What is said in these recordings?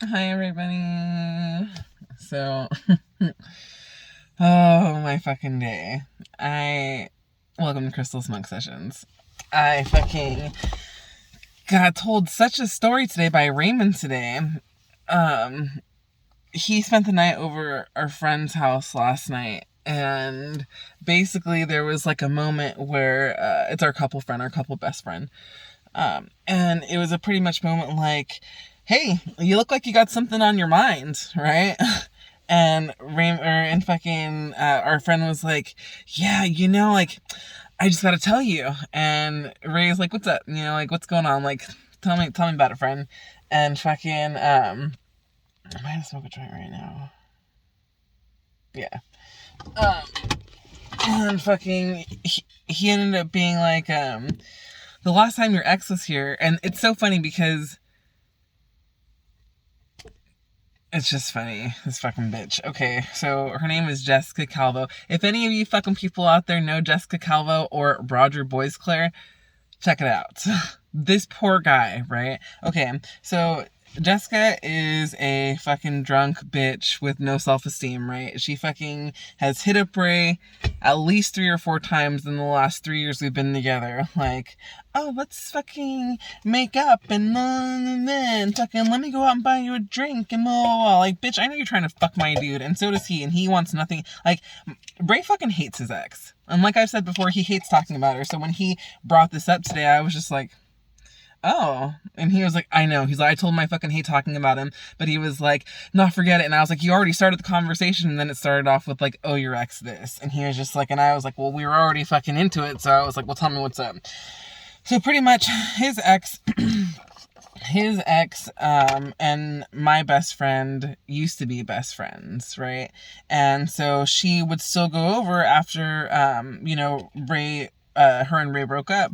Hi, everybody. So, oh my fucking day. Welcome to Krystal Smoke Sessions. I fucking got told such a story today by Raymond today. He spent the night over our friend's house last night, and basically there was like a moment where it's our couple best friend. And it was a pretty much moment like, hey, you look like you got something on your mind, right? And our friend was like, yeah, like, I just gotta tell you. And Ray's like, what's up? Like, what's going on? Like, tell me about it, friend. And fucking, I might smoke a joint right now. Yeah. And fucking, he ended up being like, the last time your ex was here, and it's so funny because it's just funny, this fucking bitch. Okay, so her name is Jessica Calvo. If any of you fucking people out there know Jessica Calvo or Roger Boisclair, check it out. This poor guy, right? Okay, so Jessica is a fucking drunk bitch with no self-esteem, right? She fucking has hit up Ray at least 3 or 4 times in the last 3 years we've been together. Like, oh, let's fucking make up and then fucking let me go out and buy you a drink and blah, blah, blah. Like, bitch, I know you're trying to fuck my dude, and so does he, and he wants nothing. Like, Ray fucking hates his ex. And like I've said before, he hates talking about her. So when he brought this up today, I was just like, oh. And he was like, I know. He's like, I told him I fucking hate talking about him. But he was like, no, forget it. And I was like, you already started the conversation. And then it started off with like, oh, your ex this. And he was just like, and I was like, well, we were already fucking into it. So I was like, well, tell me what's up. So pretty much his ex and my best friend used to be best friends, right? And so she would still go over after Ray, her and Ray broke up,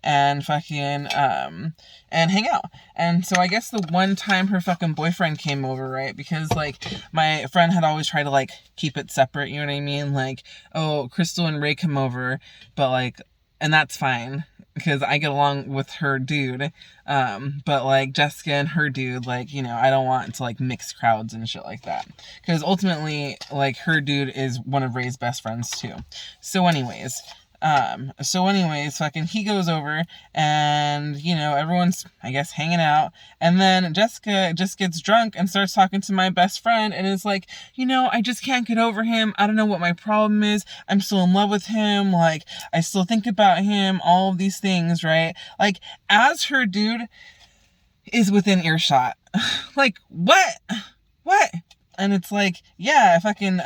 and fucking and hang out. And so I guess the one time her fucking boyfriend came over, right? Because like my friend had always tried to like keep it separate, you know what I mean? Like, oh, Krystal and Ray come over, but like, and that's fine because I get along with her dude. But like Jessica and her dude, like, I don't want to like mix crowds and shit like that. Because ultimately, like, her dude is one of Ray's best friends too. So anyways, fucking he goes over and, everyone's, I guess, hanging out. And then Jessica just gets drunk and starts talking to my best friend and is like, I just can't get over him. I don't know what my problem is. I'm still in love with him. Like, I still think about him, all of these things, right? Like, as her dude is within earshot. Like, what? What? And it's like, yeah, fucking,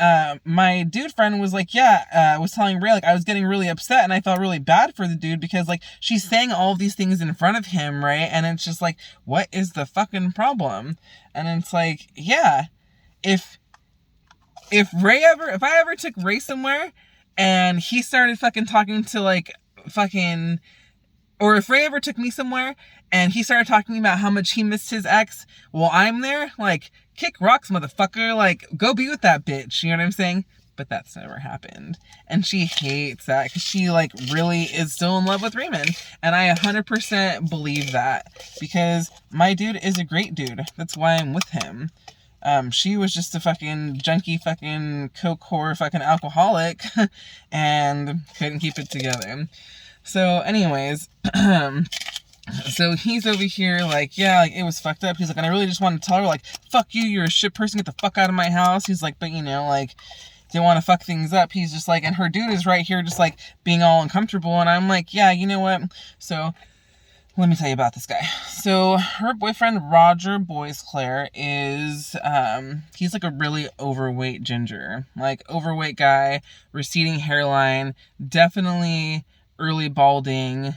my dude friend was like, yeah, was telling Ray, like, I was getting really upset and I felt really bad for the dude because, like, she's saying all of these things in front of him, right? And it's just like, what is the fucking problem? And it's like, yeah, if I ever took Ray somewhere and he started fucking talking to, like, fucking, or if Ray ever took me somewhere and he started talking about how much he missed his ex while I'm there, like, kick rocks, motherfucker. Like, go be with that bitch. You know what I'm saying? But that's never happened. And she hates that because she, like, really is still in love with Raymond. And I 100% believe that because my dude is a great dude. That's why I'm with him. She was just a fucking junkie, fucking coke whore, fucking alcoholic and couldn't keep it together. So anyways, so he's over here like, yeah, like, it was fucked up. He's like, and I really just wanted to tell her, like, fuck you, you're a shit person, get the fuck out of my house. He's like, but like, didn't want to fuck things up. He's just like, and her dude is right here just like being all uncomfortable. And I'm like, yeah, you know what? So let me tell you about this guy. So her boyfriend, Roger Boisclair, is, he's like a really overweight ginger. Like, overweight guy, receding hairline, definitely early balding.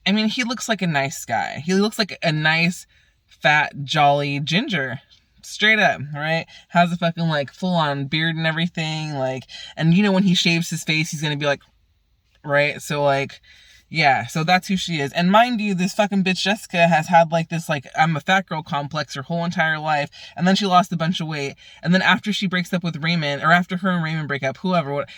I mean, he looks like a nice guy. He looks like a nice, fat, jolly ginger. Straight up, right? Has a fucking, like, full-on beard and everything. Like, and when he shaves his face, he's gonna be like, right? So, like, yeah, so that's who she is. And mind you, this fucking bitch Jessica has had, like, this, like, I'm a fat girl complex her whole entire life. And then she lost a bunch of weight. And then after she breaks up with Raymond, or after her and Raymond break up,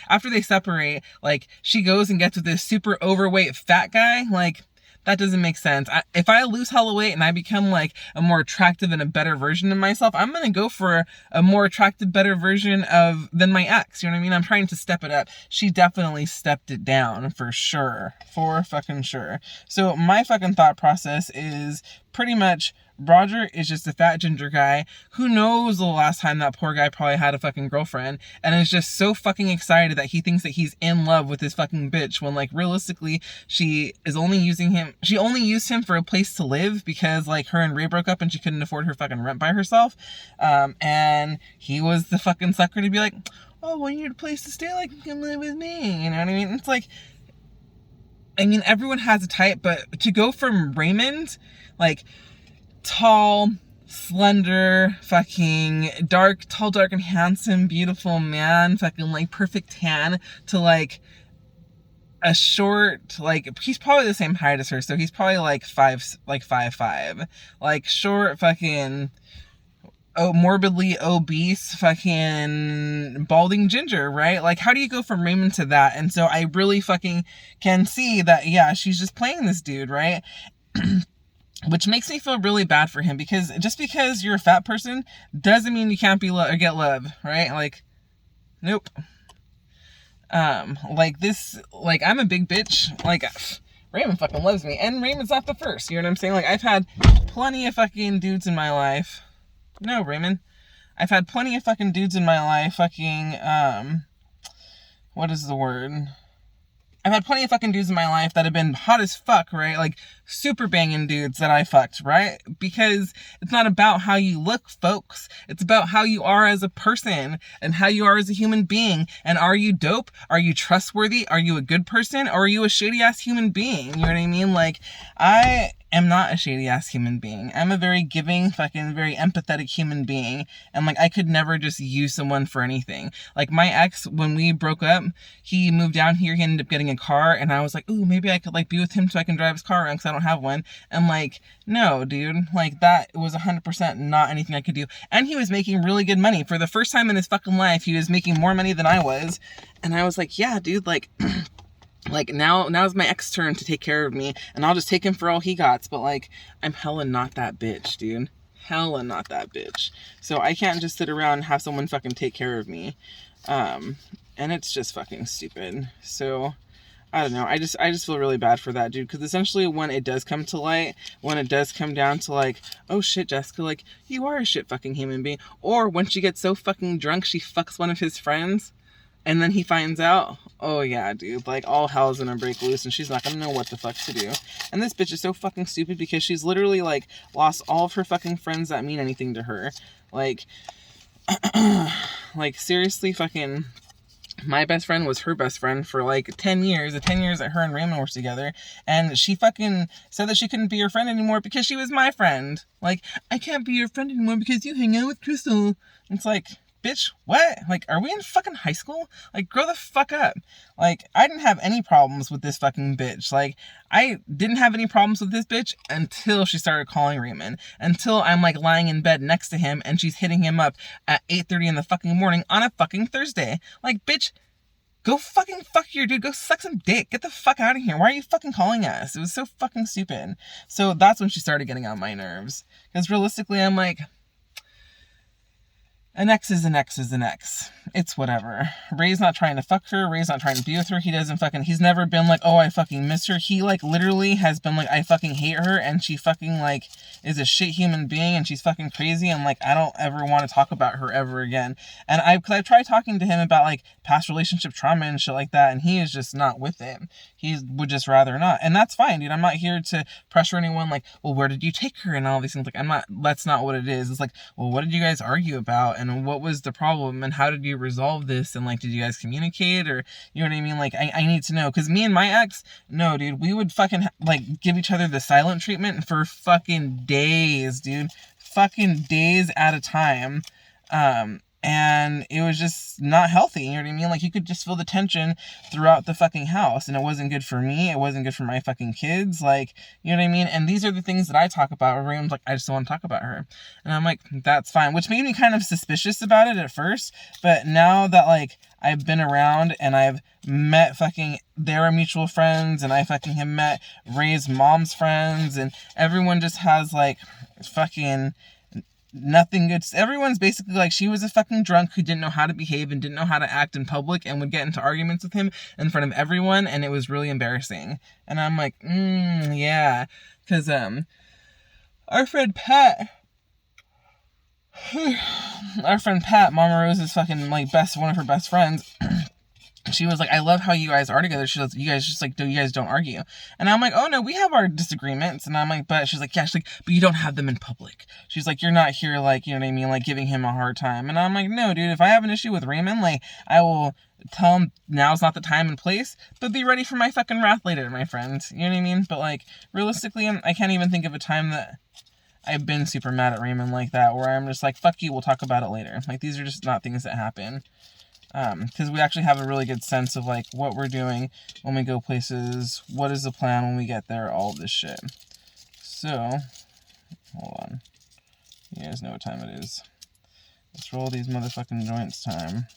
after they separate, like, she goes and gets with this super overweight fat guy. Like, That doesn't make sense. If I lose hella weight and I become like a more attractive and a better version of myself, I'm gonna go for a more attractive, better version than my ex. You know what I mean? I'm trying to step it up. She definitely stepped it down for sure. For fucking sure. So my fucking thought process is pretty much Roger is just a fat ginger guy who knows the last time that poor guy probably had a fucking girlfriend and is just so fucking excited that he thinks that he's in love with this fucking bitch when like realistically she only used him for a place to live because like her and Ray broke up and she couldn't afford her fucking rent by herself. And he was the fucking sucker to be like, oh, well, you need a place to stay, like, you can live with me. You know what I mean? It's like, I mean, everyone has a type, but to go from Raymond, like, tall, slender, fucking tall, dark, and handsome, beautiful man, fucking, like, perfect tan, to, like, a short, like, he's probably the same height as her, so he's probably, like, 5'5", like, short, fucking, morbidly obese, fucking balding ginger, right? Like, how do you go from Raymond to that? And so I really fucking can see that, yeah, she's just playing this dude, right? Which makes me feel really bad for him, because just because you're a fat person doesn't mean you can't be or get love, right? Like, nope. Like this, like, I'm a big bitch, like, Raymond fucking loves me, and Raymond's not the first, you know what I'm saying? Like, I've had plenty of fucking dudes in my life. No, Raymond. I've had plenty of fucking dudes in my life, fucking, what is the word? I've had plenty of fucking dudes in my life that have been hot as fuck, right? Like, super banging dudes that I fucked, right? Because it's not about how you look, folks. It's about how you are as a person and how you are as a human being. And are you dope? Are you trustworthy? Are you a good person? Or are you a shady-ass human being? You know what I mean? Like, I am not a shady-ass human being. I'm a very giving, fucking, very empathetic human being. And, like, I could never just use someone for anything. Like, my ex, when we broke up, he moved down here, he ended up getting a car, and I was like, ooh, maybe I could, like, be with him so I can drive his car around, because I don't have one. And, like, no, dude. Like, that was 100% not anything I could do. And he was making really good money. For the first time in his fucking life, he was making more money than I was. And I was like, yeah, dude, like... Like, now it's my ex turn to take care of me, and I'll just take him for all he got. But, like, I'm hella not that bitch, dude. Hella not that bitch. So I can't just sit around and have someone fucking take care of me. And it's just fucking stupid. So, I don't know. I just feel really bad for that dude, because essentially when it does come to light, when it does come down to like, oh shit, Jessica, like, you are a shit fucking human being. Or when she gets so fucking drunk, she fucks one of his friends, and then he finds out, oh yeah, dude, like, all hell's gonna break loose and she's not gonna know what the fuck to do. And this bitch is so fucking stupid, because she's literally, like, lost all of her fucking friends that mean anything to her. Like, like, seriously, fucking, my best friend was her best friend for, like, 10 years. The 10 years that her and Raymond were together. And she fucking said that she couldn't be her friend anymore because she was my friend. Like, I can't be your friend anymore because you hang out with Krystal. It's like... Bitch, what? Like, are we in fucking high school? Like, grow the fuck up. Like, I didn't have any problems with this fucking bitch. Like, I didn't have any problems with this bitch until she started calling Raymond. Until I'm, like, lying in bed next to him and she's hitting him up at 8:30 in the fucking morning on a fucking Thursday. Like, bitch, go fucking fuck your dude. Go suck some dick. Get the fuck out of here. Why are you fucking calling us? It was so fucking stupid. So that's when she started getting on my nerves. Because realistically, I'm like... An ex is an ex is an ex. It's whatever. Ray's not trying to fuck her. Ray's not trying to be with her. He's never been like, oh, I fucking miss her. He, like, literally has been like, I fucking hate her, and she fucking, like, is a shit human being, and she's fucking crazy, and, like, I don't ever want to talk about her ever again. And I've tried talking to him about, like, past relationship trauma and shit like that, and he is just not with it. He would just rather not. And that's fine, dude. I'm not here to pressure anyone, like, well, where did you take her, and all these things. Like, that's not what it is. It's like, well, what did you guys argue about? And what was the problem, and how did you resolve this, and, like, did you guys communicate, or, you know what I mean? Like, I need to know, because me and my ex, no, dude, we would fucking, like, give each other the silent treatment for fucking days, dude. Fucking days at a time. And it was just not healthy, you know what I mean? Like, you could just feel the tension throughout the fucking house, and it wasn't good for me, it wasn't good for my fucking kids, like, you know what I mean? And these are the things that I talk about, where everyone's like, I just don't want to talk about her. And I'm like, that's fine, which made me kind of suspicious about it at first, but now that, like, I've been around, and I've met fucking their mutual friends, and I fucking have met Ray's mom's friends, and everyone just has, like, fucking nothing good. Everyone's basically like, she was a fucking drunk who didn't know how to behave and didn't know how to act in public and would get into arguments with him in front of everyone, and it was really embarrassing. And I'm like, yeah, because our friend Pat, Mama Rose's fucking, like, one of her best friends, she was like, I love how you guys are together. She was, you guys just, like, you guys don't argue. And I'm like, oh no, we have our disagreements. And I'm like, but she's like, yeah, she's like, but you don't have them in public. She's like, you're not here, like, you know what I mean, like, giving him a hard time. And I'm like, no, dude, if I have an issue with Raymond, like, I will tell him now's not the time and place, but be ready for my fucking wrath later, my friend. You know what I mean? But, like, realistically, I can't even think of a time that I've been super mad at Raymond like that, where I'm just like, fuck you, we'll talk about it later. Like, these are just not things that happen. Because we actually have a really good sense of, like, what we're doing when we go places, what is the plan when we get there, all of this shit. So, hold on. You guys know what time it is. Let's roll these motherfucking joints time.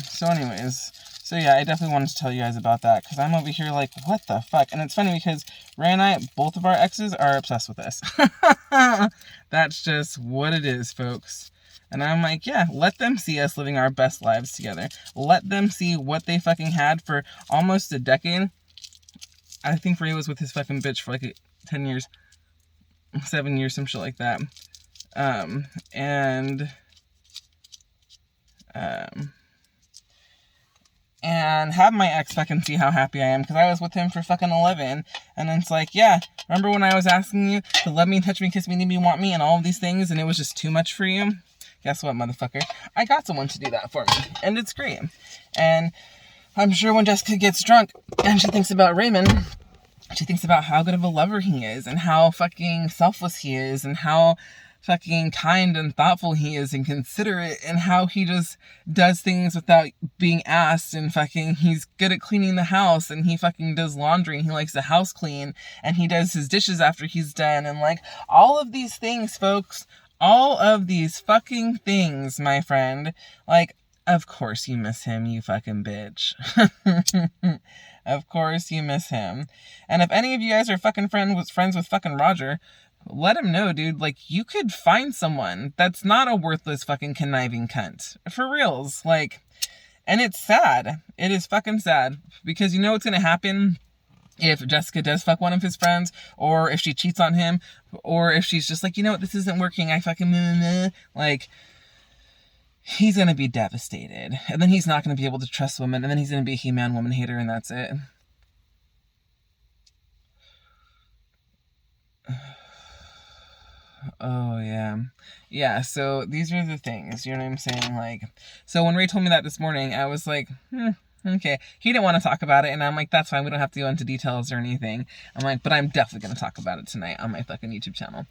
So anyways, so yeah, I definitely wanted to tell you guys about that, because I'm over here like, what the fuck? And it's funny because Ray and I, both of our exes, are obsessed with this. That's just what it is, folks. And I'm like, yeah, let them see us living our best lives together. Let them see what they fucking had for almost a decade. I think Ray was with his fucking bitch for like 10 years, 7 years, some shit like that. And have my ex fucking see how happy I am, because I was with him for fucking 11, and then it's like, yeah, remember when I was asking you to love me, touch me, kiss me, need me, want me, and all of these things, and it was just too much for you? Guess what, motherfucker? I got someone to do that for me, and it's great. And I'm sure when Jessica gets drunk, and she thinks about Raymond, she thinks about how good of a lover he is, and how fucking selfless he is, and how fucking kind and thoughtful he is and considerate, and how he just does things without being asked, and fucking he's good at cleaning the house, and he fucking does laundry, and he likes the house clean, and he does his dishes after he's done, and like all of these things, folks, all of these fucking things, my friend. Like, of course you miss him, you fucking bitch. Of course you miss him. And if any of you guys are fucking friends with fucking Roger, let him know, dude, like, you could find someone that's not a worthless fucking conniving cunt. For reals. Like, and it's sad. It is fucking sad. Because you know what's gonna happen if Jessica does fuck one of his friends, or if she cheats on him, or if she's just like, you know what, this isn't working, I fucking, like, he's gonna be devastated. And then he's not gonna be able to trust women, and then he's gonna be a He-Man woman hater, and that's it. Oh, yeah. Yeah, so these are the things, you know what I'm saying? Like, so when Ray told me that this morning, I was like, okay. He didn't want to talk about it, and I'm like, that's fine, we don't have to go into details or anything. I'm like, but I'm definitely going to talk about it tonight on my fucking YouTube channel.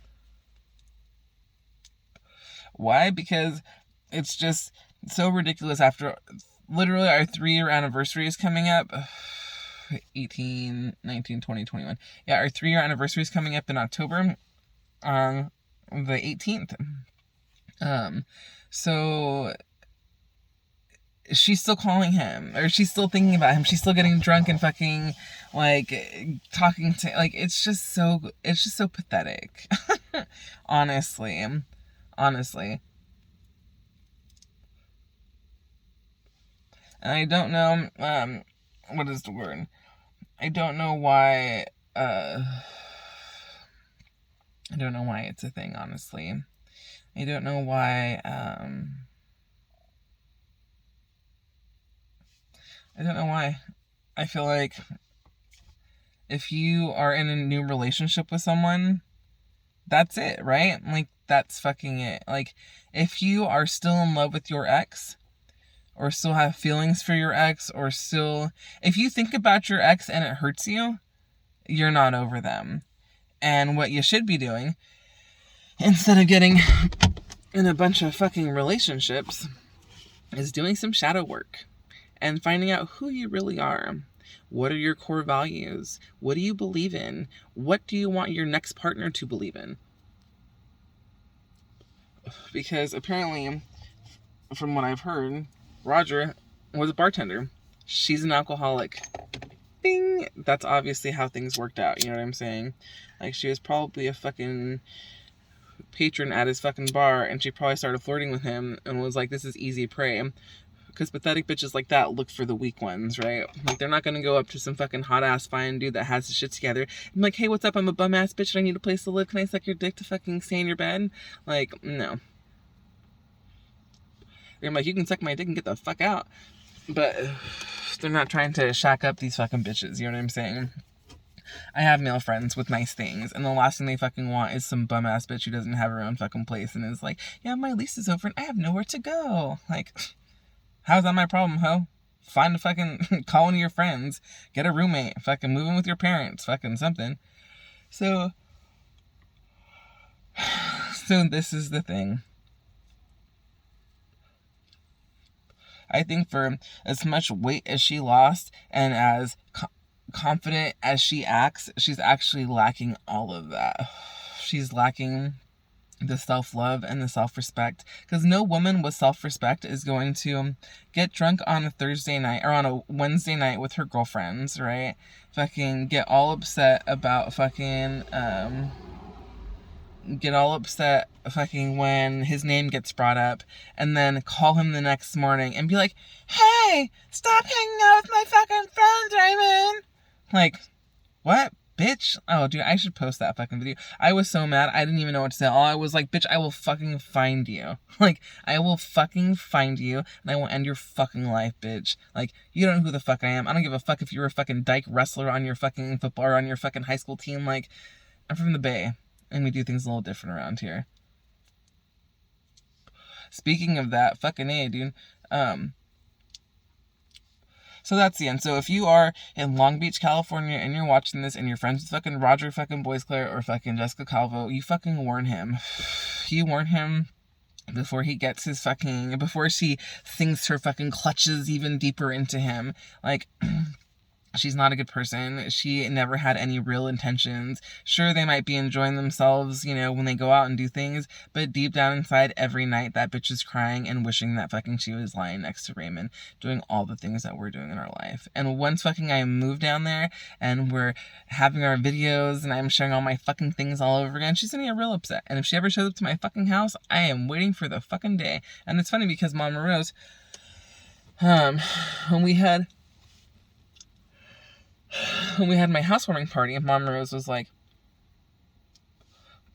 Why? Because it's just so ridiculous. After literally our 3-year anniversary is coming up. 18, 19, 20, 21. Yeah, our 3-year anniversary is coming up in October. The 18th. So she's still calling him, or she's still thinking about him. She's still getting drunk and fucking, like, talking to, like, it's just so pathetic. Honestly. And I don't know, what is the word? I don't know why, I don't know why it's a thing, honestly. I don't know why, I don't know why. I feel like if you are in a new relationship with someone, that's it, right? Like, that's fucking it. Like, if you are still in love with your ex, or still have feelings for your ex, or still, if you think about your ex and it hurts you, you're not over them. And what you should be doing, instead of getting in a bunch of fucking relationships, is doing some shadow work and finding out who you really are. What are your core values? What do you believe in? What do you want your next partner to believe in? Because apparently, from what I've heard, Roger was a bartender. She's an alcoholic. Bing! That's obviously how things worked out, you know what I'm saying? Like, she was probably a fucking patron at his fucking bar, and she probably started flirting with him and was like, this is easy prey. Because pathetic bitches like that look for the weak ones, right? Like, they're not gonna go up to some fucking hot-ass fine dude that has his shit together and be like, hey, what's up? I'm a bum-ass bitch and I need a place to live. Can I suck your dick to fucking stay in your bed? Like, no. They're like, you can suck my dick and get the fuck out. But they're not trying to shack up these fucking bitches, you know what I'm saying? I have male friends with nice things, and the last thing they fucking want is some bum-ass bitch who doesn't have her own fucking place and is like, yeah, my lease is over and I have nowhere to go. Like, how's that my problem, ho? Find a fucking, call one of your friends, get a roommate, fucking move in with your parents, fucking something. So this is the thing. I think for as much weight as she lost and as confident as she acts, she's actually lacking all of that. She's lacking the self-love and the self-respect, because no woman with self-respect is going to get drunk on a Thursday night or on a Wednesday night with her girlfriends, right? Fucking get all upset about fucking when his name gets brought up, and then call him the next morning and be like, hey, stop hanging out with my fucking friend, Raymond. Like, what? Bitch? Oh, dude, I should post that fucking video. I was so mad, I didn't even know what to say. All I was like, bitch, I will fucking find you. Like, I will fucking find you, and I will end your fucking life, bitch. Like, you don't know who the fuck I am. I don't give a fuck if you're a fucking dyke wrestler on your fucking football or on your fucking high school team. Like, I'm from the Bay, and we do things a little different around here. Speaking of that, fucking A, dude. So that's the end. So if you are in Long Beach, California, and you're watching this, and you're friends with fucking Roger fucking Boysclair or fucking Jessica Calvo, you fucking warn him. You warn him before he gets his fucking, before she sinks her fucking clutches even deeper into him. Like, she's not a good person. She never had any real intentions. Sure, they might be enjoying themselves, you know, when they go out and do things, but deep down inside, every night, that bitch is crying and wishing that fucking she was lying next to Raymond, doing all the things that we're doing in our life. And once fucking I move down there, and we're having our videos, and I'm sharing all my fucking things all over again, she's gonna get real upset. And if she ever shows up to my fucking house, I am waiting for the fucking day. And it's funny because Mama Rose, when we had my housewarming party, Mom Rose was like,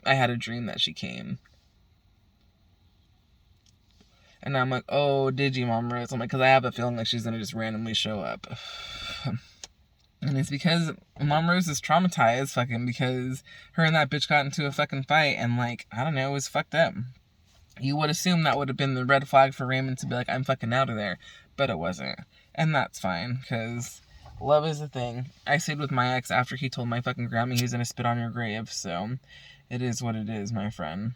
I had a dream that she came. And I'm like, oh, did you, Mom Rose? I'm like, because I have a feeling like she's going to just randomly show up. And it's because Mom Rose is traumatized fucking because her and that bitch got into a fucking fight, and like, I don't know, it was fucked up. You would assume that would have been the red flag for Raymond to be like, I'm fucking out of there. But it wasn't. And that's fine, because love is a thing. I stayed with my ex after he told my fucking grandma he was gonna spit on your grave, so it is what it is, my friend.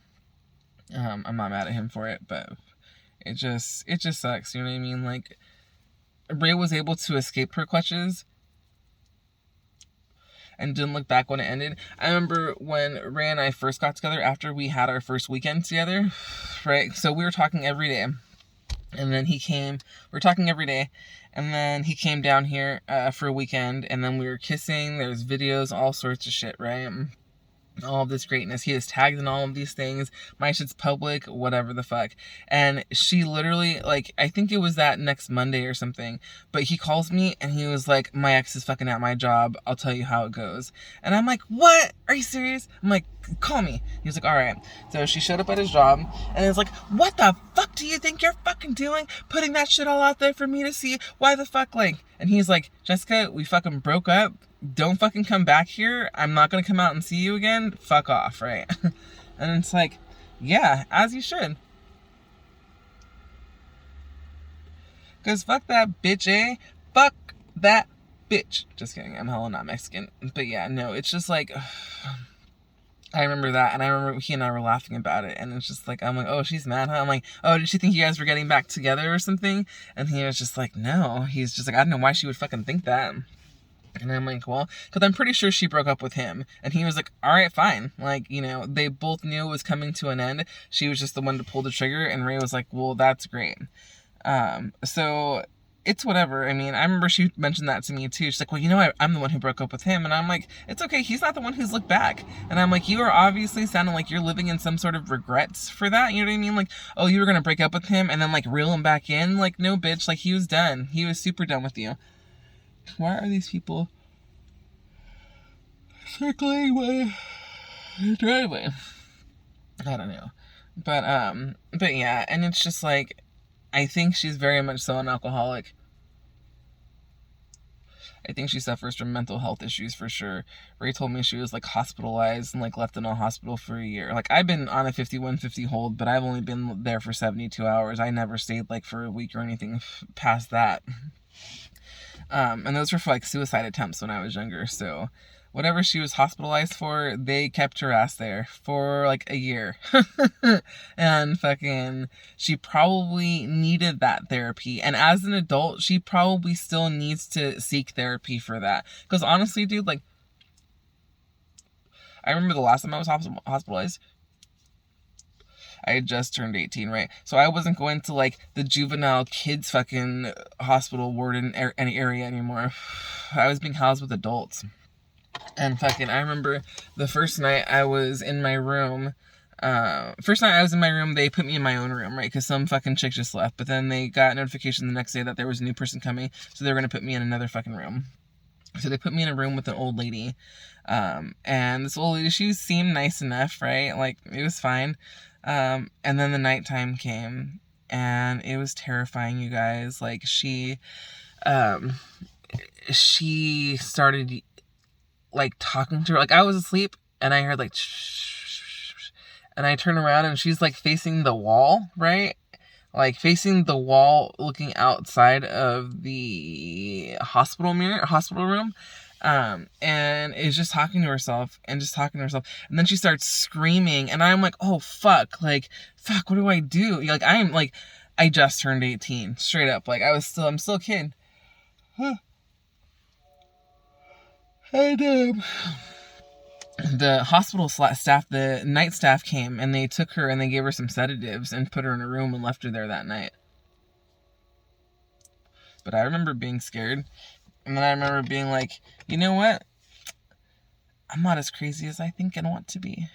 I'm not mad at him for it, but it just sucks, you know what I mean? Like, Ray was able to escape her clutches and didn't look back when it ended. I remember when Ray and I first got together after we had our first weekend together, right? So we were talking every day. And then we were talking every day, and then he came down here for a weekend, and then we were kissing, there's videos, all sorts of shit, right? All of this greatness. He is tagged in all of these things. My shit's public, whatever the fuck. And she literally, like, I think it was that next Monday or something, but he calls me and he was like, my ex is fucking at my job. I'll tell you how it goes. And I'm like, what? Are you serious? I'm like, call me. He was like, all right. So she showed up at his job, and it's like, what the fuck do you think you're fucking doing? Putting that shit all out there for me to see? Why the fuck? Like, and he's like, Jessica, we fucking broke up. Don't fucking come back here. I'm not gonna come out and see you again. Fuck off, right? And it's like, yeah, as you should. Because fuck that bitch, eh? Fuck that bitch. Just kidding. I'm hella not Mexican. But yeah, no, it's just like... I remember that, and I remember he and I were laughing about it, and it's just like, I'm like, oh, she's mad, huh? I'm like, oh, did she think you guys were getting back together or something? And he was just like, no. He's just like, I don't know why she would fucking think that. And I'm like, well, because I'm pretty sure she broke up with him. And he was like, all right, fine. Like, you know, they both knew it was coming to an end. She was just the one to pull the trigger, and Ray was like, well, that's great. So... it's whatever. I mean, I remember she mentioned that to me too. She's like, well, you know, I'm the one who broke up with him. And I'm like, it's okay. He's not the one who's looked back. And I'm like, you are obviously sounding like you're living in some sort of regrets for that. You know what I mean? Like, oh, you were going to break up with him and then like reel him back in. Like, no, bitch. Like, he was done. He was super done with you. Why are these people circling my driveway? I don't know. But yeah. And it's just like, I think she's very much so an alcoholic. I think she suffers from mental health issues for sure. Ray told me she was like hospitalized and like left in a hospital for a year. Like, I've been on a 5150 hold, but I've only been there for 72 hours. I never stayed like for a week or anything past that. And those were for like suicide attempts when I was younger. So whatever she was hospitalized for, they kept her ass there for like a year. And fucking, she probably needed that therapy. And as an adult, she probably still needs to seek therapy for that. Because honestly, dude, like, I remember the last time I was hospitalized, I had just turned 18, right? So I wasn't going to like the juvenile kids fucking hospital ward in any area anymore. I was being housed with adults. And fucking, I remember the first night I was in my room, they put me in my own room, right? Because some fucking chick just left. But then they got notification the next day that there was a new person coming. So they were going to put me in another fucking room. So they put me in a room with an old lady. And this old lady, she seemed nice enough, right? Like, it was fine. And then the nighttime came. And it was terrifying, you guys. Like, she started... like talking to her, like I was asleep and I heard like shh, and I turn around and she's like facing the wall, right? Like facing the wall, looking outside of the hospital room. And is just talking to herself. And then she starts screaming and I'm like, oh fuck, what do I do? Like, I just turned 18, straight up. Like, I'm still a kid. And the hospital staff, the night staff came and they took her and they gave her some sedatives and put her in a room and left her there that night. But I remember being scared. And then I remember being like, you know what? I'm not as crazy as I think I want to be.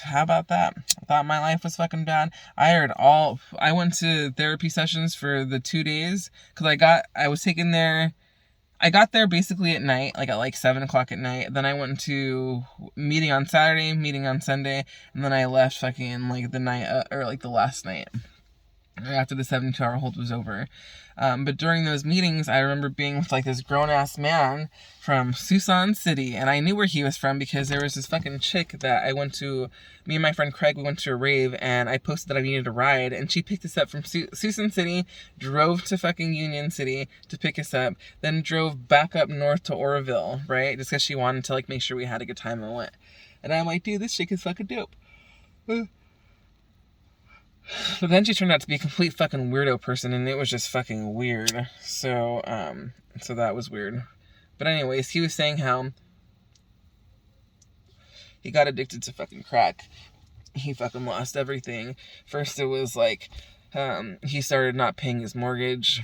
How about that? I thought my life was fucking bad. I went to therapy sessions for the 2 days. Because I got there basically at night, like at like 7 o'clock at night. Then I went to meeting on Saturday, meeting on Sunday, and then I left fucking like the night, or like the last night, after the 72-hour hold was over. But during those meetings, I remember being with like this grown-ass man from Tucson City, and I knew where he was from because there was this fucking chick that me and my friend Craig, we went to a rave, and I posted that I needed a ride, and she picked us up from Tucson City, drove to fucking Union City to pick us up, then drove back up north to Oroville, right? Just because she wanted to like make sure we had a good time and went. And I'm like, dude, this chick is fucking dope. But then she turned out to be a complete fucking weirdo person, and it was just fucking weird. So that was weird. But anyways, he was saying how he got addicted to fucking crack. He fucking lost everything. First it was like, he started not paying his mortgage.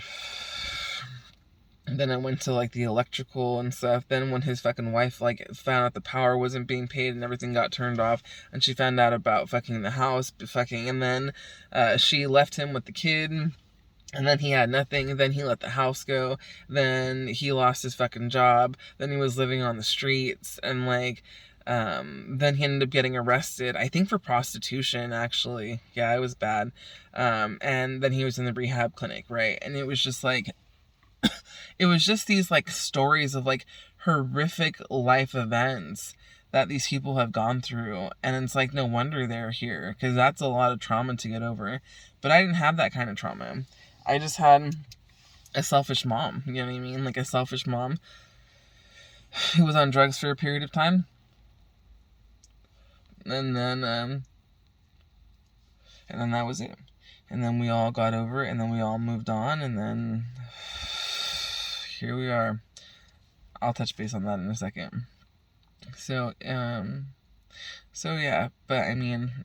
Then it went to like the electrical and stuff. Then when his fucking wife like found out the power wasn't being paid and everything got turned off, and she found out about fucking the house, and then she left him with the kid, and then he had nothing. Then he let the house go. Then he lost his fucking job. Then he was living on the streets, and like then he ended up getting arrested, I think for prostitution, actually. Yeah, it was bad. And then he was in the rehab clinic, right? And it was just like, it was just these like stories of like horrific life events that these people have gone through, and it's like, no wonder they're here, because that's a lot of trauma to get over. But I didn't have that kind of trauma. I just had a selfish mom. You know what I mean? Like a selfish mom who was on drugs for a period of time. And then that was it. And then we all got over it, and then we all moved on, and then here we are. I'll touch base on that in a second. So yeah, but I mean,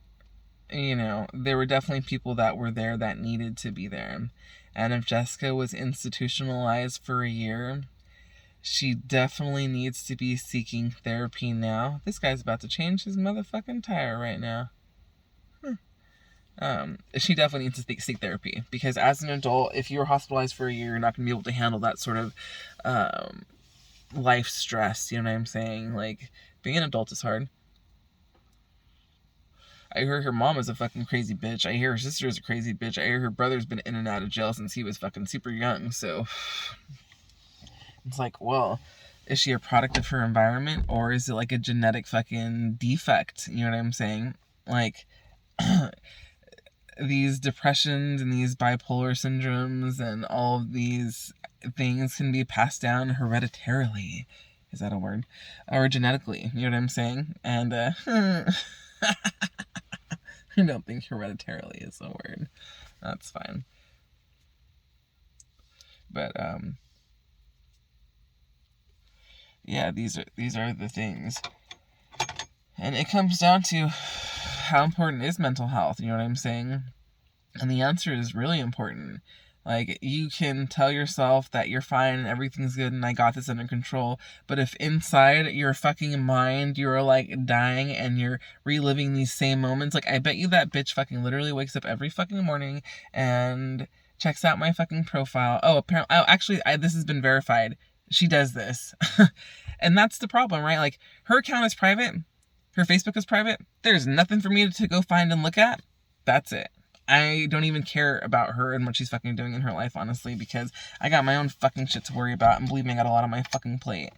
you know, there were definitely people that were there that needed to be there. And if Jessica was institutionalized for a year, she definitely needs to be seeking therapy now. This guy's about to change his motherfucking tire right now. She definitely needs to seek therapy, because as an adult, if you're hospitalized for a year, you're not going to be able to handle that sort of life stress. You know what I'm saying? Like, being an adult is hard. I hear her mom is a fucking crazy bitch. I hear her sister is a crazy bitch. I hear her brother's been in and out of jail since he was fucking super young. So it's like, well, is she a product of her environment, or is it like a genetic fucking defect? You know what I'm saying? Like, these depressions and these bipolar syndromes and all of these things can be passed down hereditarily. Is that a word? Or genetically. You know what I'm saying? And I don't think hereditarily is a word. That's fine. But yeah, these are the things. And it comes down to how important is mental health, you know what I'm saying? And the answer is really important. Like, you can tell yourself that you're fine and everything's good and I got this under control, but if inside your fucking mind you're like dying and you're reliving these same moments, like, I bet you that bitch fucking literally wakes up every fucking morning and checks out my fucking profile. Oh, apparently, actually, this has been verified. She does this. And that's the problem, right? Like, her account is private. Her Facebook is private. There's nothing for me to go find and look at. That's it. I don't even care about her and what she's fucking doing in her life, honestly, because I got my own fucking shit to worry about, and believe me, I got a lot on my fucking plate.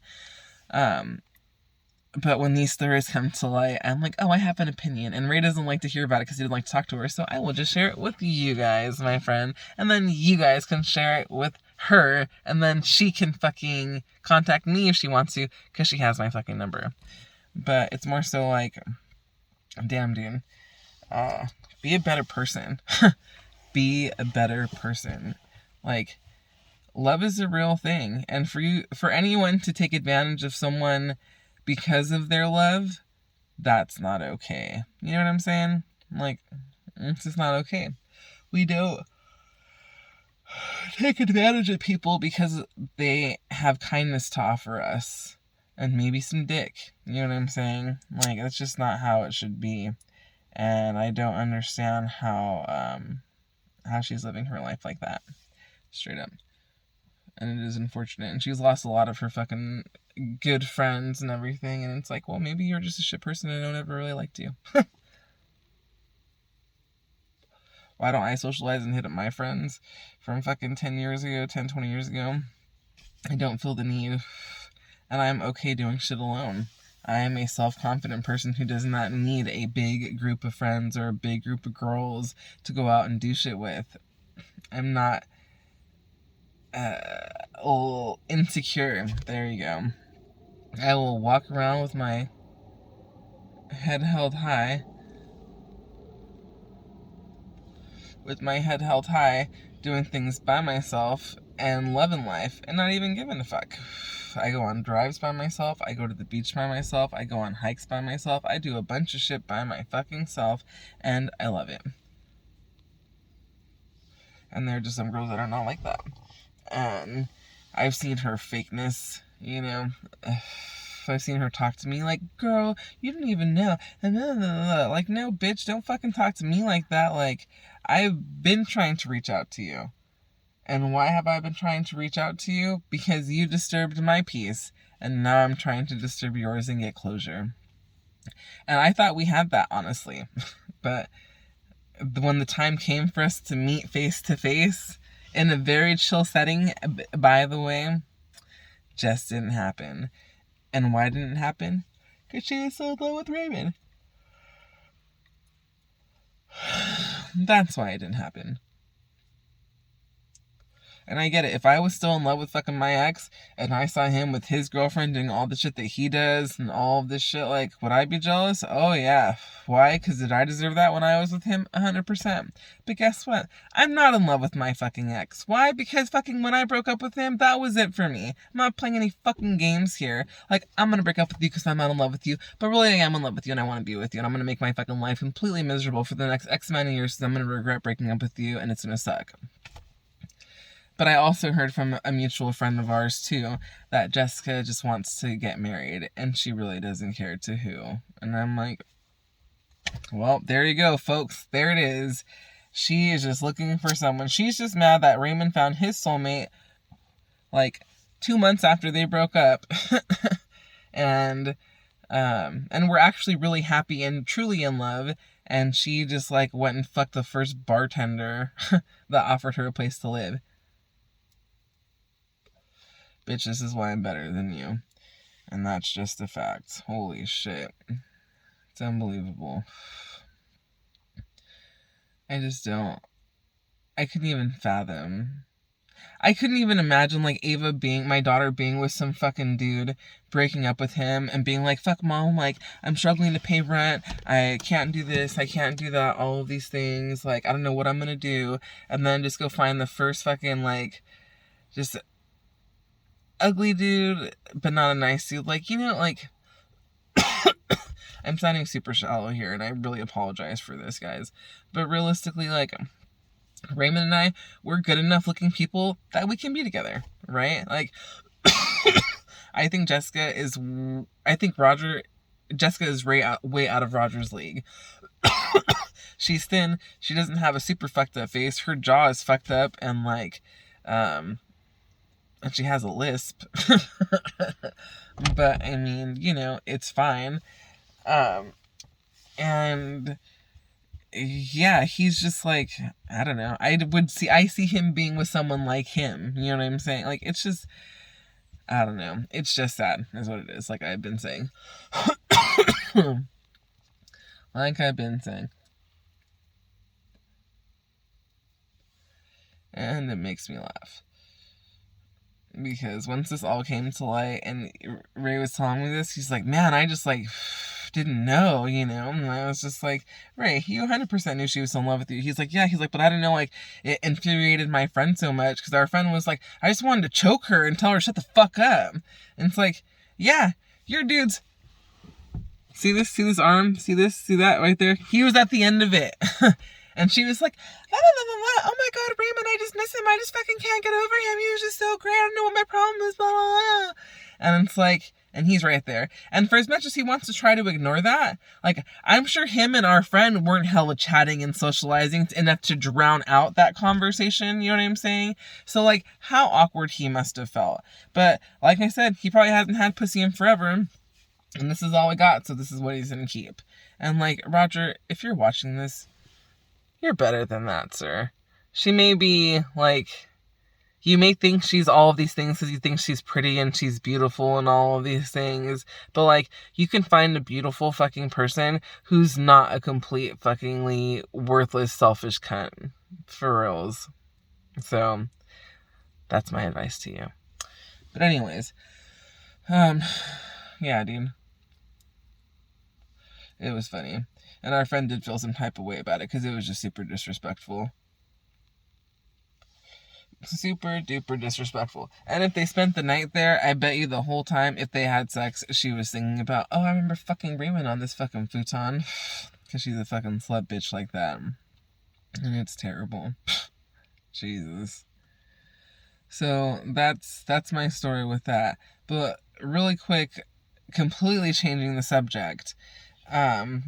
But when these stories come to light, I'm like, oh, I have an opinion, and Ray doesn't like to hear about it because he didn't like to talk to her, so I will just share it with you guys, my friend, and then you guys can share it with her, and then she can fucking contact me if she wants to, because she has my fucking number. But it's more so like, damn, dude, be a better person. Be a better person. Like, love is a real thing, and for anyone to take advantage of someone because of their love, that's not okay. You know what I'm saying? Like, it's just not okay. We don't take advantage of people because they have kindness to offer us, and maybe some dick. You know what I'm saying? Like, that's just not how it should be. And I don't understand how she's living her life like that. Straight up. And it is unfortunate. And she's lost a lot of her fucking good friends and everything. And it's like, well, maybe you're just a shit person and no one ever really liked you. Why don't I socialize and hit up my friends from fucking 20 years ago? I don't feel the need. And I'm okay doing shit alone. I am a self-confident person who does not need a big group of friends or a big group of girls to go out and do shit with. I'm not insecure. There you go. I will walk around with my head held high. Doing things by myself and loving life and not even giving a fuck. I go on drives by myself. I go to the beach by myself. I go on hikes by myself. I do a bunch of shit by my fucking self, and I love it. And there are just some girls that are not like that. And I've seen her fakeness, you know. I've seen her talk to me like, girl, you don't even know. Like, no, bitch, don't fucking talk to me like that. Like, I've been trying to reach out to you. And why have I been trying to reach out to you? Because you disturbed my peace, and now I'm trying to disturb yours and get closure. And I thought we had that, honestly. But when the time came for us to meet face to face, in a very chill setting, by the way, just didn't happen. And why didn't it happen? Because she was so in love with Raymond. That's why it didn't happen. And I get it. If I was still in love with fucking my ex and I saw him with his girlfriend doing all the shit that he does and all of this shit, like, would I be jealous? Oh, yeah. Why? Because did I deserve that when I was with him? 100%. But guess what? I'm not in love with my fucking ex. Why? Because fucking when I broke up with him, that was it for me. I'm not playing any fucking games here. Like, I'm gonna break up with you because I'm not in love with you, but really I am in love with you and I want to be with you, and I'm gonna make my fucking life completely miserable for the next X amount of years because I'm gonna regret breaking up with you and it's gonna suck. But I also heard from a mutual friend of ours, too, that Jessica just wants to get married, and she really doesn't care to who. And I'm like, well, there you go, folks. There it is. She is just looking for someone. She's just mad that Raymond found his soulmate, like, 2 months after they broke up. and we're actually really happy and truly in love. And she just, like, went and fucked the first bartender that offered her a place to live. Bitch, this is why I'm better than you. And that's just a fact. Holy shit. It's unbelievable. I just don't. I couldn't even fathom. I couldn't even imagine, like, Ava my daughter being with some fucking dude, breaking up with him, and being like, fuck mom, like, I'm struggling to pay rent, I can't do this, I can't do that, all of these things, like, I don't know what I'm gonna do, and then just go find the first fucking, like, just ugly dude, but not a nice dude. Like, you know, like, I'm sounding super shallow here, and I really apologize for this, guys. But realistically, like, Raymond and I, we're good enough looking people that we can be together, right? Like, I think Jessica is way out of Roger's league. She's thin, she doesn't have a super fucked up face, her jaw is fucked up, and, like, and she has a lisp. But, I mean, you know, it's fine. And, yeah, he's just like, I don't know. I see him being with someone like him. You know what I'm saying? Like, it's just, I don't know. It's just sad, is what it is, like I've been saying. Like I've been saying. And it makes me laugh. Because once this all came to light and Ray was telling me this, he's like, man, I just, like, didn't know, you know? And I was just like, Ray, you 100% knew she was in love with you. He's like, yeah. He's like, but I didn't know, like, it infuriated my friend so much. Because our friend was like, I just wanted to choke her and tell her shut the fuck up. And it's like, yeah, your dude's... See this? See this arm? See this? See that right there? He was at the end of it. And she was like, la, la, la, la, la. Oh my god, Raymond, I just miss him. I just fucking can't get over him. He was just so great. I don't know what my problem is, blah, blah, blah. And it's like, and he's right there. And for as much as he wants to try to ignore that, like, I'm sure him and our friend weren't hella chatting and socializing enough to drown out that conversation, you know what I'm saying? So, like, how awkward he must have felt. But, like I said, he probably hasn't had pussy in forever. And this is all we got, so this is what he's gonna keep. And, like, Roger, if you're watching this, you're better than that, sir. She may be, like, you may think she's all of these things because you think she's pretty and she's beautiful and all of these things, but, like, you can find a beautiful fucking person who's not a complete fuckingly worthless, selfish cunt. For reals. So, that's my advice to you. But anyways, yeah, dude. It was funny. And our friend did feel some type of way about it because it was just super disrespectful. Super duper disrespectful. And if they spent the night there, I bet you the whole time, if they had sex, she was thinking about, oh, I remember fucking Raymond on this fucking futon. Because she's a fucking slut bitch like that. And it's terrible. Jesus. So, that's my story with that. But, really quick, completely changing the subject. I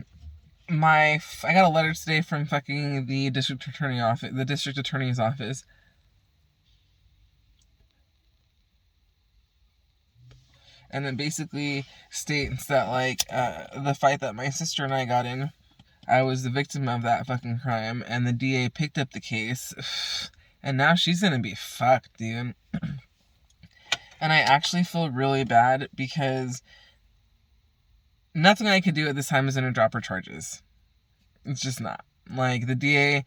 got a letter today from fucking the district attorney's office. And it basically states that, like, the fight that my sister and I got in, I was the victim of that fucking crime, and the DA picked up the case, and now she's gonna be fucked, dude. And I actually feel really bad because nothing I could do at this time is gonna drop her charges. It's just not. Like, the DA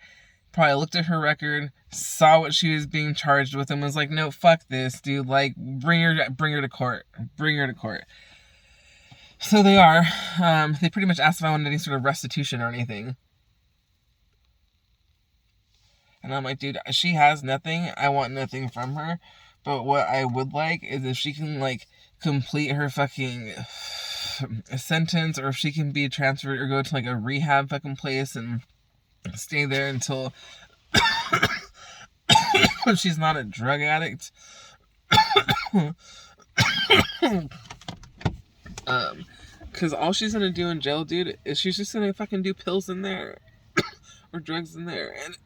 probably looked at her record, saw what she was being charged with, and was like, no, fuck this, dude. Like, bring her to court. Bring her to court. So they are. They pretty much asked if I wanted any sort of restitution or anything. And I'm like, dude, she has nothing. I want nothing from her. But what I would like is if she can, like, complete her fucking sentence, or if she can be transferred or go to, like, a rehab fucking place and stay there until she's not a drug addict. Because all she's gonna do in jail, dude, is she's just gonna fucking do pills in there or drugs in there, and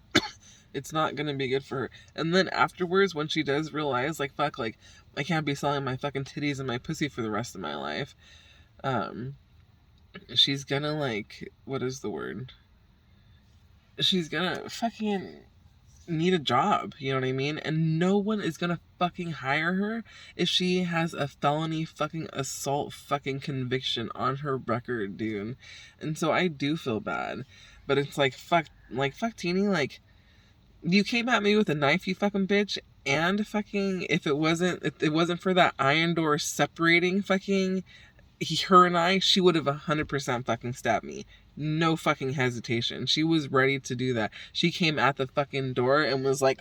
it's not gonna be good for her. And then afterwards, when she does realize, like, fuck, like, I can't be selling my fucking titties and my pussy for the rest of my life, she's gonna, like, what is the word? She's gonna fucking need a job, you know what I mean? And no one is gonna fucking hire her if she has a felony fucking assault fucking conviction on her record, dude. And so I do feel bad, but it's like, fuck Teeny, like, you came at me with a knife, you fucking bitch, and fucking, if it wasn't for that iron door separating fucking her and I, she would have 100% fucking stabbed me. No fucking hesitation. She was ready to do that. She came at the fucking door and was like,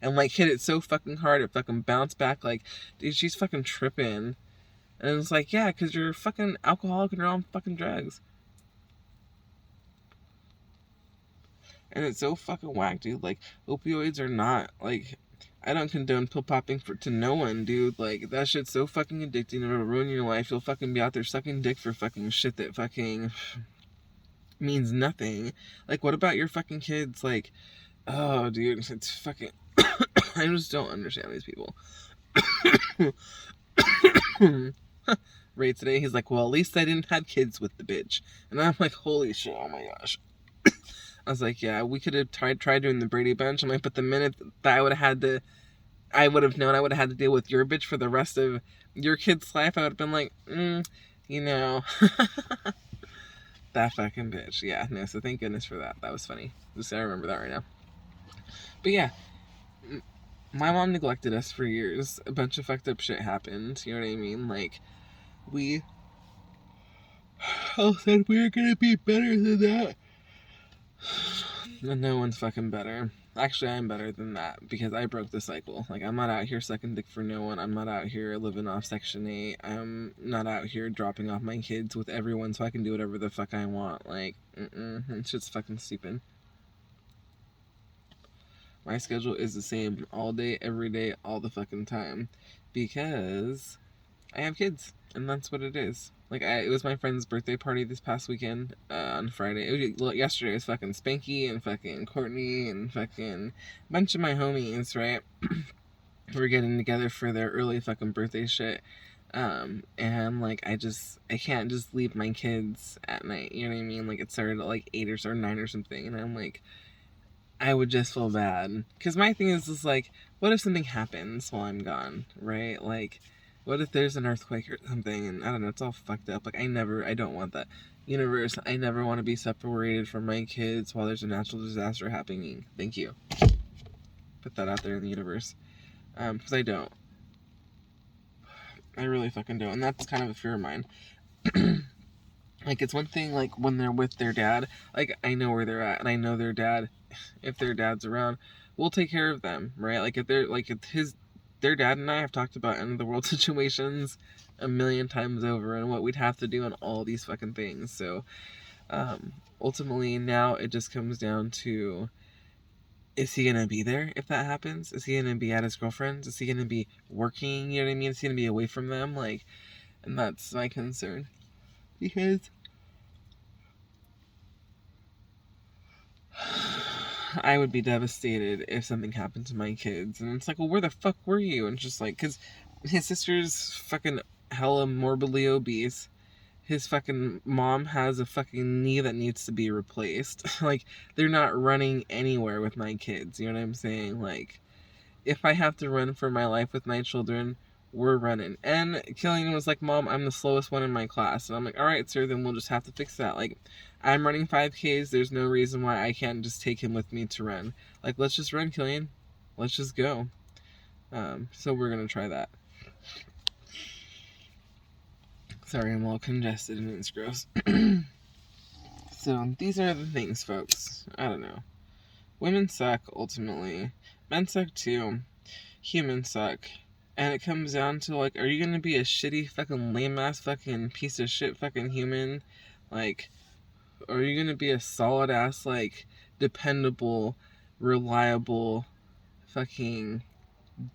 and like hit it so fucking hard it fucking bounced back. Like, dude, she's fucking tripping. And it's like, yeah, because you're fucking alcoholic and you're on fucking drugs. And it's so fucking whack, dude. Like, opioids are not, like, I don't condone pill popping to no one, dude. Like, that shit's so fucking addicting. It'll ruin your life. You'll fucking be out there sucking dick for fucking shit that fucking means nothing. Like, what about your fucking kids? Like, oh, dude, it's fucking... I just don't understand these people. Ray today, he's like, well, at least I didn't have kids with the bitch. And I'm like, holy shit, oh my gosh. I was like, yeah, we could have tried doing the Brady Bunch. I'm like, but the minute that I would have known I would have had to deal with your bitch for the rest of your kid's life, I would have been like, you know, that fucking bitch. Yeah, no, so thank goodness for that. That was funny. Just I remember that right now. But yeah, my mom neglected us for years. A bunch of fucked up shit happened. You know what I mean? Like, we all said we were gonna be better than that. And no one's fucking better. Actually, I'm better than that because I broke the cycle. Like, I'm not out here sucking dick for no one. I'm not out here living off Section 8. I'm not out here dropping off my kids with everyone so I can do whatever the fuck I want. Like, it's just fucking stupid. My schedule is the same all day, every day, all the fucking time because I have kids, and that's what it is. Like, it was my friend's birthday party this past weekend, on Friday. Yesterday was fucking Spanky and fucking Courtney and fucking a bunch of my homies, right? We're getting together for their early fucking birthday shit. And like, I can't just leave my kids at night, you know what I mean? Like, it started at like 8 or 9 or something, and I'm like, I would just feel bad. Because my thing is just like, what if something happens while I'm gone, right? Like, what if there's an earthquake or something, and I don't know, it's all fucked up. Like, I don't want that. Universe, I never want to be separated from my kids while there's a natural disaster happening. Thank you. Put that out there in the universe. Because I don't. I really fucking don't. And that's kind of a fear of mine. Like, it's one thing, like, when they're with their dad, like, I know where they're at, and I know their dad, if their dad's around, we'll take care of them, right? Like, if they're, like, if their dad and I have talked about end of the world situations a million times over and what we'd have to do on all these fucking things. So, ultimately, now it just comes down to, is he gonna be there if that happens? Is he gonna be at his girlfriend's? Is he gonna be working? You know what I mean? Is he gonna be away from them? Like, and that's my concern. Because I would be devastated if something happened to my kids. And it's like, well, where the fuck were you? And it's just like, because his sister's fucking hella morbidly obese. His fucking mom has a fucking knee that needs to be replaced. Like, they're not running anywhere with my kids. You know what I'm saying? Like, if I have to run for my life with my children, we're running. And Killian was like, Mom, I'm the slowest one in my class. And I'm like, all right, sir, then we'll just have to fix that. Like, I'm running 5Ks. There's no reason why I can't just take him with me to run. Like, let's just run, Killian. Let's just go. So we're going to try that. Sorry, I'm a little congested and it's gross. So, these are the things, folks. I don't know. Women suck, ultimately. Men suck, too. Humans suck. And it comes down to, like, are you gonna be a shitty fucking lame-ass fucking piece of shit fucking human? Like, or are you gonna be a solid-ass, like, dependable, reliable, fucking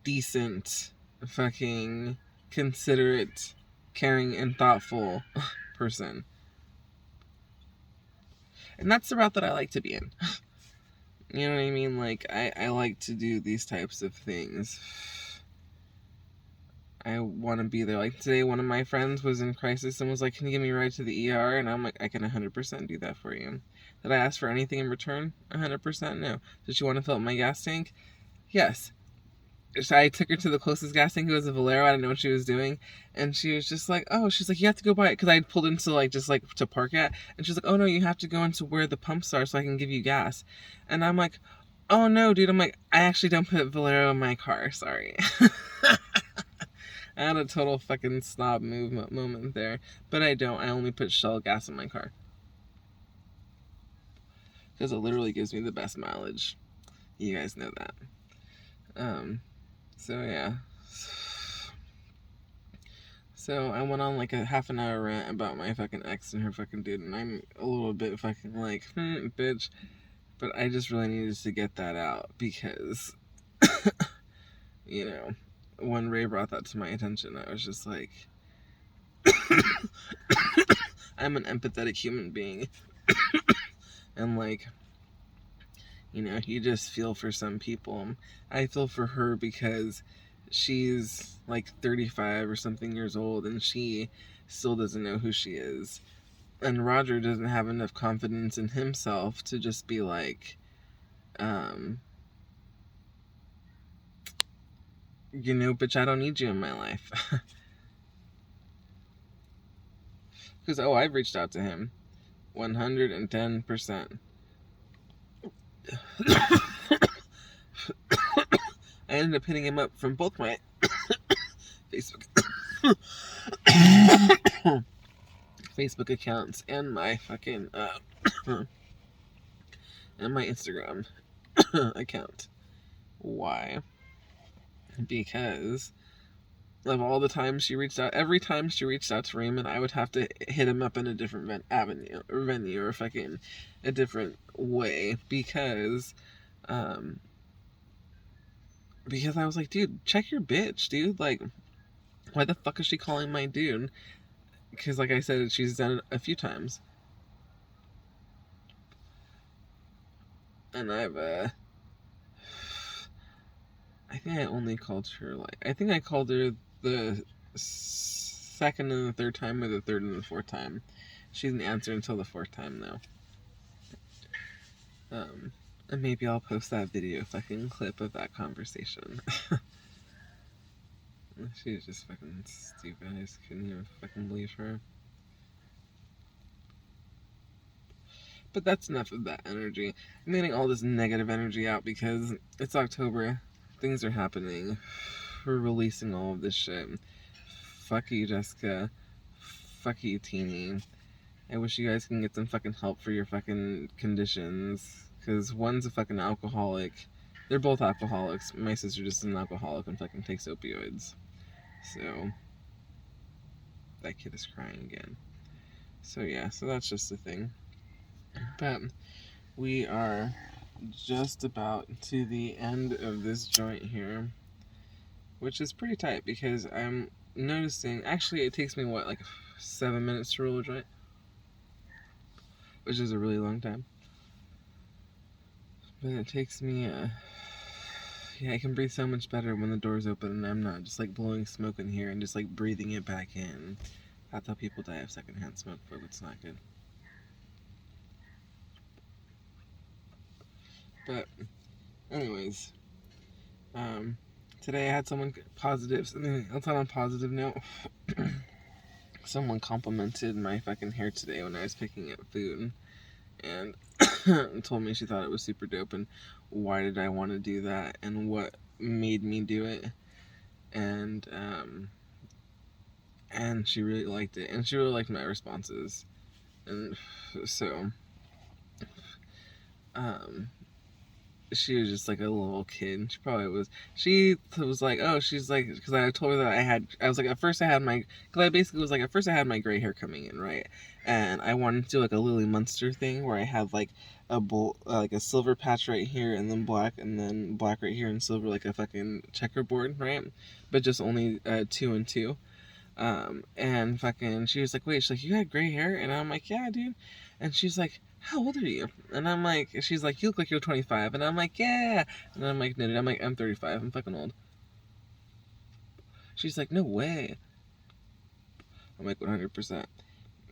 decent, fucking considerate, caring, and thoughtful person? And that's the route that I like to be in. You know what I mean? Like, I like to do these types of things. I want to be there. Like, today, one of my friends was in crisis and was like, can you give me a ride to the ER? And I'm like, I can 100% do that for you. Did I ask for anything in return? 100% no. Did she want to fill up my gas tank? Yes. So I took her to the closest gas tank. It was a Valero. I didn't know what she was doing. And she was just like, oh, she's like, you have to go by it. Because I pulled into, like, just, like, to park at. And she's like, oh, no, you have to go into where the pumps are so I can give you gas. And I'm like, oh, no, dude. I'm like, I actually don't put Valero in my car. Sorry. I had a total fucking snob moment there. But I don't. I only put Shell gas in my car. Because it literally gives me the best mileage. You guys know that. So, yeah. So, I went on like a half an hour rant about my fucking ex and her fucking dude, and I'm a little bit fucking like, bitch. But I just really needed to get that out because, you know, when Ray brought that to my attention, I was just like, I'm an empathetic human being. And like, you know, you just feel for some people. I feel for her because she's like 35 or something years old and she still doesn't know who she is. And Roger doesn't have enough confidence in himself to just be like, you know, bitch, I don't need you in my life. Because, oh, I've reached out to him 110%. I ended up hitting him up from both my Facebook accounts and my fucking and my Instagram account. Why? Because of all the times she reached out, every time she reached out to Raymond, I would have to hit him up in a different venue or fucking a different way because I was like, dude, check your bitch, dude. Like, why the fuck is she calling my dude? Because, like I said, she's done it a few times. And I think I only called her, like, I think I called her the second and the third time or the third and the fourth time. She didn't answer until the fourth time, though. And maybe I'll post that video fucking clip of that conversation. She's just fucking stupid. I just couldn't even fucking believe her. But that's enough of that energy. I'm getting all this negative energy out because it's October. Things are happening. We're releasing all of this shit. Fuck you, Jessica. Fuck you, Teeny. I wish you guys can get some fucking help for your fucking conditions. Because one's a fucking alcoholic. They're both alcoholics. My sister just is an alcoholic and fucking takes opioids. So, that kid is crying again. So yeah, so that's just the thing. But we are just about to the end of this joint here, which is pretty tight because I'm noticing, actually it takes me what, like 7 minutes to roll a joint, which is a really long time. But it takes me yeah, I can breathe so much better when the door's open and I'm not just like blowing smoke in here and just like breathing it back in. That's how people die of secondhand smoke, but it's not good. But anyways, Today I had someone positive, I'll tell on a positive note. Someone complimented my fucking hair today when I was picking up food, and told me she thought it was super dope, and why did I want to do that, and what made me do it, and she really liked it, and she really liked my responses, and so she was just like a little kid. She probably was. She was like, oh, she's like, because I told her that I was like, at first I had my, because I basically was like, at first I had my gray hair coming in, right? And I wanted to do like a Lily Munster thing where I have like like a silver patch right here, and then black right here, and silver, like a fucking checkerboard, right? But just only 2 and 2. And fucking, she was like, wait, she's like, you had gray hair? And I'm like, yeah, dude. And she's like, how old are you? And I'm like, she's like, you look like you're 25. And I'm like, yeah. And I'm like, no, dude, I'm 35. I'm fucking old. She's like, no way. I'm like, 100%.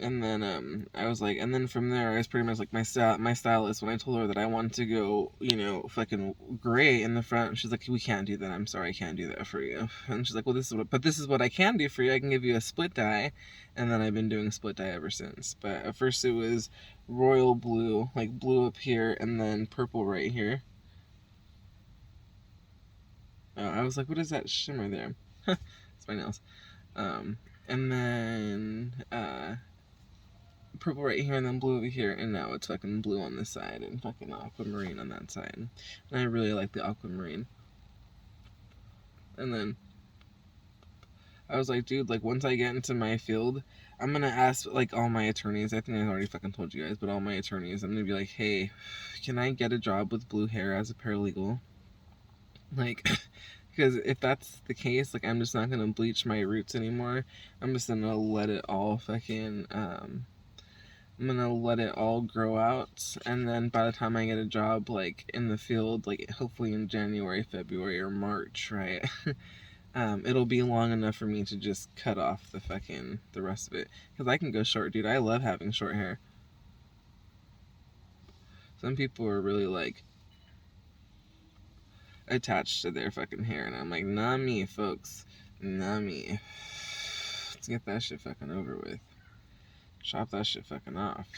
And then I was like, and then from there I was pretty much like my stylist, when I told her that I wanted to go, you know, fucking gray in the front, she's like, we can't do that, I'm sorry, I can't do that for you. And she's like, well, this is what I can do for you. I can give you a split dye. And then I've been doing split dye ever since. But at first it was royal blue, like blue up here, and then purple right here. I was like, what is that shimmer there? It's my nails. And then purple right here, and then blue over here, and now it's fucking blue on this side, and fucking aquamarine on that side. And I really like the aquamarine. And then I was like, dude, like, once I get into my field, I'm gonna ask, like, all my attorneys, I think I already fucking told you guys, but all my attorneys, I'm gonna be like, hey, can I get a job with blue hair as a paralegal? Like, because if that's the case, like, I'm just not gonna bleach my roots anymore. I'm just gonna let it all fucking, I'm gonna let it all grow out, and then by the time I get a job, like, in the field, like, hopefully in January, February, or March, right, it'll be long enough for me to just cut off the rest of it, because I can go short, dude. I love having short hair. Some people are really, like, attached to their fucking hair, and I'm like, not me, folks, not me. Let's get that shit fucking over with. Chop that shit fucking off.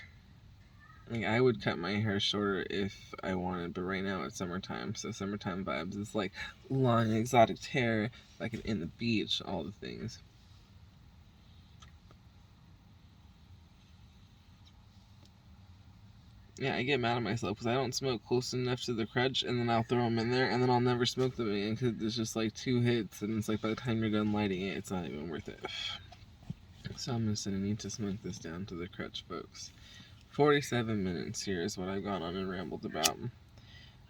Like, I would cut my hair shorter if I wanted, but right now it's summertime, so summertime vibes. It's like long, exotic hair, like in the beach, all the things. Yeah, I get mad at myself because I don't smoke close enough to the crutch, and then I'll throw them in there, and then I'll never smoke them again because it's just like 2 hits, and it's like by the time you're done lighting it, it's not even worth it. So I'm just gonna need to smoke this down to the crutch, folks. 47 minutes here is what I've gone on and rambled about.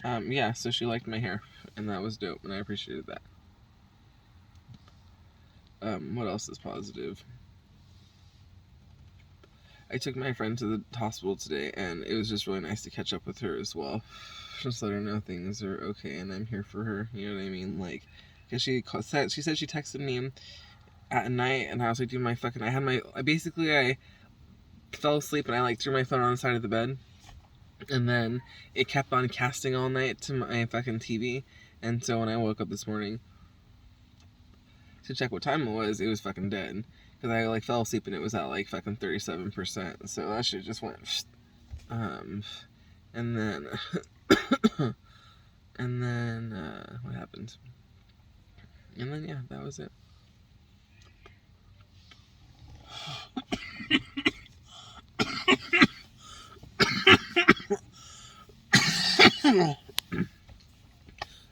Yeah, so she liked my hair, and that was dope, and I appreciated that. What else is positive? I took my friend to the hospital today, and it was just really nice to catch up with her as well. Just let her know things are okay, and I'm here for her, you know what I mean? Like, because she said she texted me at night, and I was like, dude, I fell asleep, and I, like, threw my phone on the side of the bed, and then it kept on casting all night to my fucking TV, and so when I woke up this morning to check what time it was fucking dead, because I, like, fell asleep, and it was at, like, fucking 37%, so that shit just went, and then, what happened? And then, yeah, that was it. I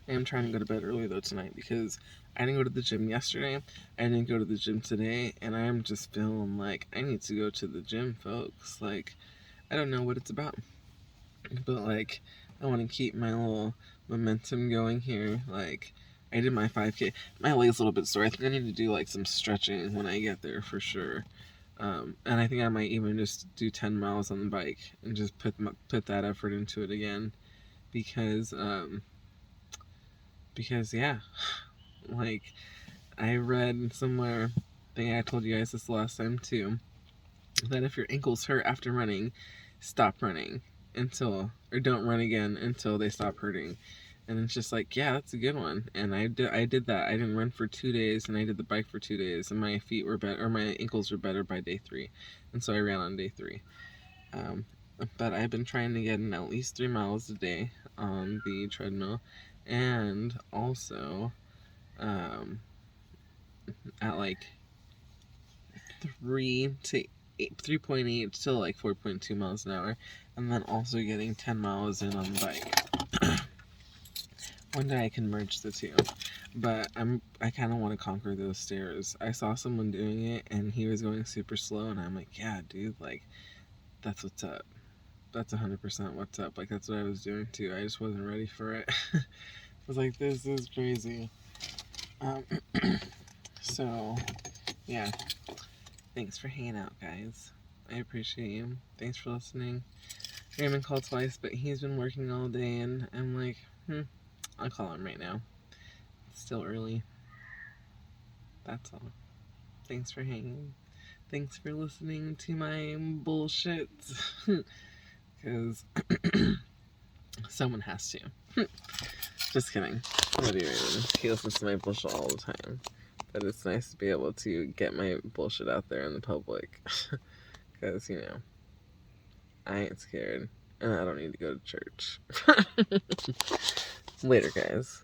am trying to go to bed early, though, tonight, because I didn't go to the gym yesterday, I didn't go to the gym today, and I am just feeling like I need to go to the gym, folks. Like, I don't know what it's about, but, like, I want to keep my little momentum going here. Like, I did my 5K. My leg's a little bit sore. I think I need to do, like, some stretching when I get there, for sure. And I think I might even just do 10 miles on the bike and just put that effort into it again, because yeah, like, I read somewhere, I think I told you guys this last time too, that if your ankles hurt after running, stop running or don't run again until they stop hurting. And it's just like, yeah, that's a good one. And I did that. I didn't run for 2 days, and I did the bike for 2 days, and my feet were better, or my ankles were better by day 3. And so I ran on day 3. But I've been trying to get in at least 3 miles a day on the treadmill, and also at like 3.8 to like 4.2 miles an hour, and then also getting 10 miles in on the bike. One day I can merge the two, but I kind of want to conquer those stairs. I saw someone doing it, and he was going super slow, and I'm like, yeah, dude, like, that's what's up. That's 100% what's up. Like, that's what I was doing too. I just wasn't ready for it. I was like, this is crazy. So, yeah. Thanks for hanging out, guys. I appreciate you. Thanks for listening. Raymond called twice, but he's been working all day, and I'm like, I'll call him right now. It's still early. That's all. Thanks for hanging. Thanks for listening to my bullshit. Because someone has to. Just kidding. What do you mean? He listens to my bullshit all the time. But it's nice to be able to get my bullshit out there in the public. Because, you know, I ain't scared. And I don't need to go to church. Later, guys.